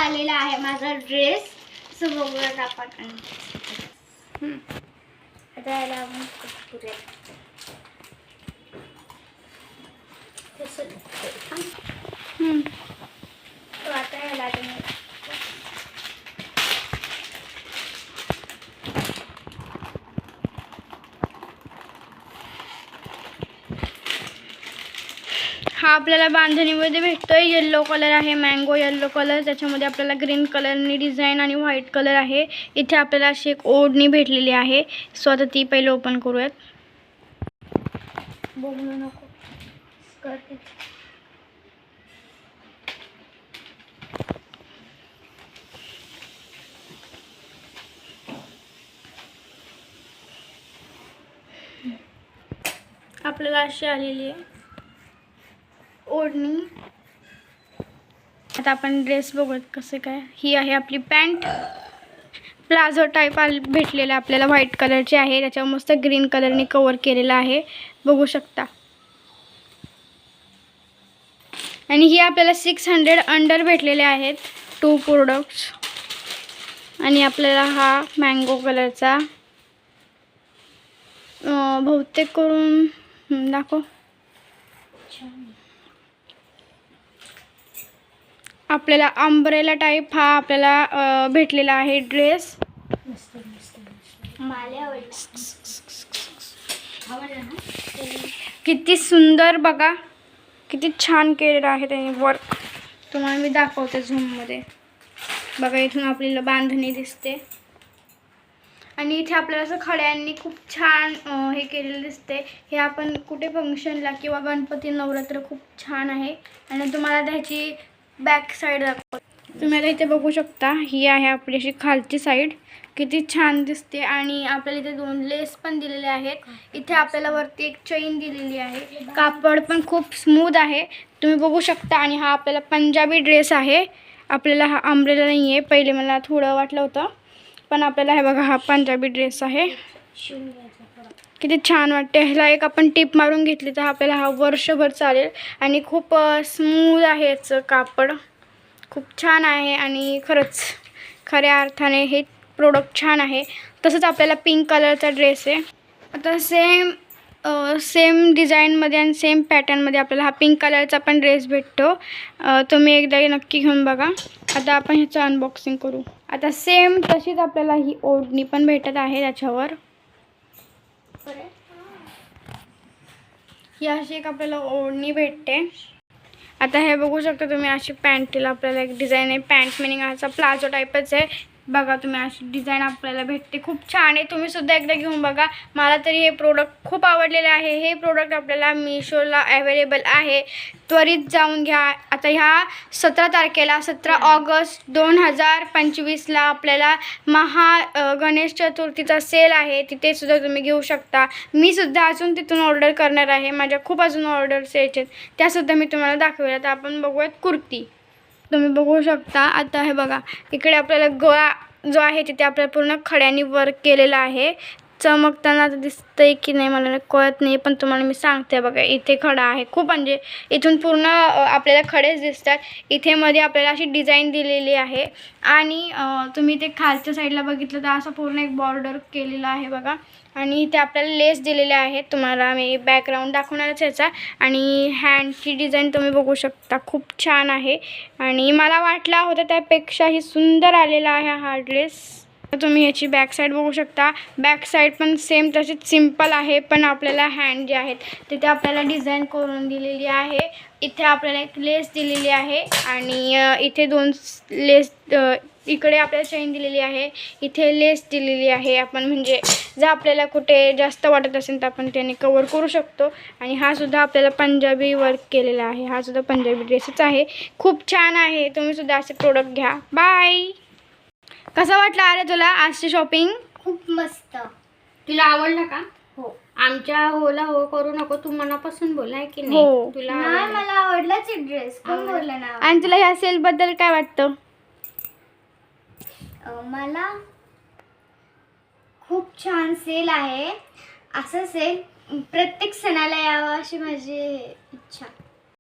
आलेला आहे माझा ड्रेस. सो बघूयात आपण. आता याला आपण करूया. तो आता याला हा आपल्याला बांधणीमध्ये भेटतोय. येल्लो कलर आहे, मँगो येल्लो कलर. त्याच्यामध्ये आपल्याला ग्रीन कलरनी डिझाईन आणि व्हाईट कलर आहे. इथे आपल्याला अशी एक ओढणी भेटलेली आहे. सो आता ती पहिले ओपन करूयात. बघू नको स्कर्ट. आपल्याला अशी आलेली आहे ओढणी. आता आपण ड्रेस बघूयात कसे काय. ही आहे आपली पॅन्ट. प्लाझो टाईप भेटलेला आपल्याला व्हाईट कलरची आहे. त्याच्यावर मस्त ग्रीन कलरने कवर केलेला आहे, बघू शकता. आणि ही आपल्याला 600 अंडर भेटलेले आहेत 2 प्रोडक्ट्स. आणि आपल्याला हा मँगो कलरचा बहुतेक करून दाखव. आपल्याला अंब्रेला टाईप हा आपल्याला भेटलेला आहे ड्रेस. किती सुंदर बघा, किती छान केलेलं आहे त्याने वर्क. तुम्हाला मी दाखवते झूममध्ये. बघा इथून आपल्याला बांधणी दिसते. आणि इथे आपल्याला असं खड्यांनी खूप छान हे केलेलं दिसते. हे आपण कुठे फंक्शनला किंवा गणपती नवरात्र खूप छान आहे. आणि तुम्हाला त्याची बॅक साईड दाखवते. तुम्ही आता इथे बघू शकता. ही आहे आपली अशी खालची साईड, किती छान दिसते. आणि आपल्याला इथे 2 लेस पण दिलेले आहेत. इथे आपल्याला वरती एक चेन दिलेली आहे. कापड पण खूप स्मूथ आहे, तुम्ही बघू शकता. आणि हा आपल्याला पंजाबी ड्रेस आहे. आपल्याला हा अंब्रेला नाही आहे. पहिले मला थोडं वाटलं होतं, पण आपल्याला हे बघा हा पंजाबी ड्रेस आहे. किती छान वाटते. ह्याला एक आपण टिप मारून घेतली तर आपल्याला हा वर्षभर चालेल. आणि खूप स्मूथ आहे याचं कापड, खूप छान आहे. आणि खरंच खऱ्या अर्थाने हे प्रोडक्ट छान आहे. तसंच आपल्याला पिंक कलरचा ड्रेस आहे. आता सेम डिझाईनमध्ये आणि सेम पॅटर्नमध्ये आपल्याला हा पिंक कलरचा पण ड्रेस भेटतो. तुम्ही एकदा नक्की घेऊन बघा. आता आपण ह्याचं अनबॉक्सिंग करू. आता सेम तशीच आपल्याला ही ओढणी पण भेटत आहे त्याच्यावर. ही अशी एक आपल्याला ओढणी भेटते. आता हे बघू शकता तुम्ही, अशी पॅन्टीला आपल्याला एक डिझाईन आहे. पॅन्ट मिनिंग असा प्लाझो टाईपच आहे. बघा तुम्ही अशी डिझाईन आपल्याला भेटते, खूप छान आहे. तुम्ही सुद्धा एकदा घेऊन बघा. मला तरी हे प्रोडक्ट खूप आवडलेले आहे. हे प्रोडक्ट आपल्याला मीशोला अवेलेबल आहे, त्वरित जाऊन घ्या. आता ह्या 17 तारखेला 17 ऑगस्ट 2025ला आपल्याला गणेश चतुर्थीचा सेल आहे. तिथे सुद्धा तुम्ही घेऊ शकता. मी सुद्धा अजून तिथून ऑर्डर करणार आहे. माझ्या खूप अजून ऑर्डर्स यायचे, त्यासुद्धा मी तुम्हाला दाखवेल. आता आपण बघूयात कुर्ती. तुम्ही बघू शकता. आता हे बघा, इकडे आपल्याला गळा जो आहे तिथे आपल्याला पूर्ण खड्यांनी वर्क केलेला आहे. चमकताना दिसतंय की नाही मला कळत नाही, पण तुम्हाला मी सांगते. बघा इथे खडा आहे खूप, म्हणजे इथून पूर्ण आपल्याला खडेच दिसतात. इथे मध्ये आपल्याला अशी डिझाईन दिलेली आहे. आणि तुम्ही ते खालच्या साईडला बघितलं तर असं पूर्ण एक बॉर्डर केलेला आहे बघा. आणि इथे आपल्याला लेस दिलेले आहेत. तुम्हाला मी बॅकग्राऊंड दाखवणारच याचा. आणि हँडची डिझाईन तुम्ही बघू शकता, खूप छान आहे. आणि मला वाटला होता त्यापेक्षाही सुंदर आलेला आहे हा ड्रेस. तुम्ही याची बॅक साईड बघू शकता. बॅक साईड पण सेम तशीच सिंपल आहे, पण आपल्याला हँड जे आहेत तिथे आपल्याला डिझाईन करून दिलेली आहे. इथे आपल्याला एक लेस दिलेली आहे. आणि इथे 2 लेस, इकडे आपल्याला चेन दिलेली आहे, इथे लेस दिलेली आहे. आपण म्हणजे जर आपल्याला कुठे जास्त वाटत असेल तर आपण त्याने कवर करू शकतो. आणि हा सुद्धा आपल्याला पंजाबी वर्क केलेला आहे. हा सुद्धा पंजाबी ड्रेसच आहे, खूप छान आहे. तुम्ही सुद्धा असे प्रोडक्ट घ्या. बाय. कसं वाटलं अरे तुला आजची शॉपिंग? खूप मस्त. तुला आवडलं का? हो. आमच्या होला हो करू नको, तू मनापासून बोल आहे की नाही? हो. तुला नाही, मला आवडलाच ड्रेस. कोण बोलला ना? आणि तुला ह्या सेल बद्दल काय वाटतं? मला खूप छान सेल आहे. असं सेल प्रत्येक सणाला यावं अशी माझी इच्छा.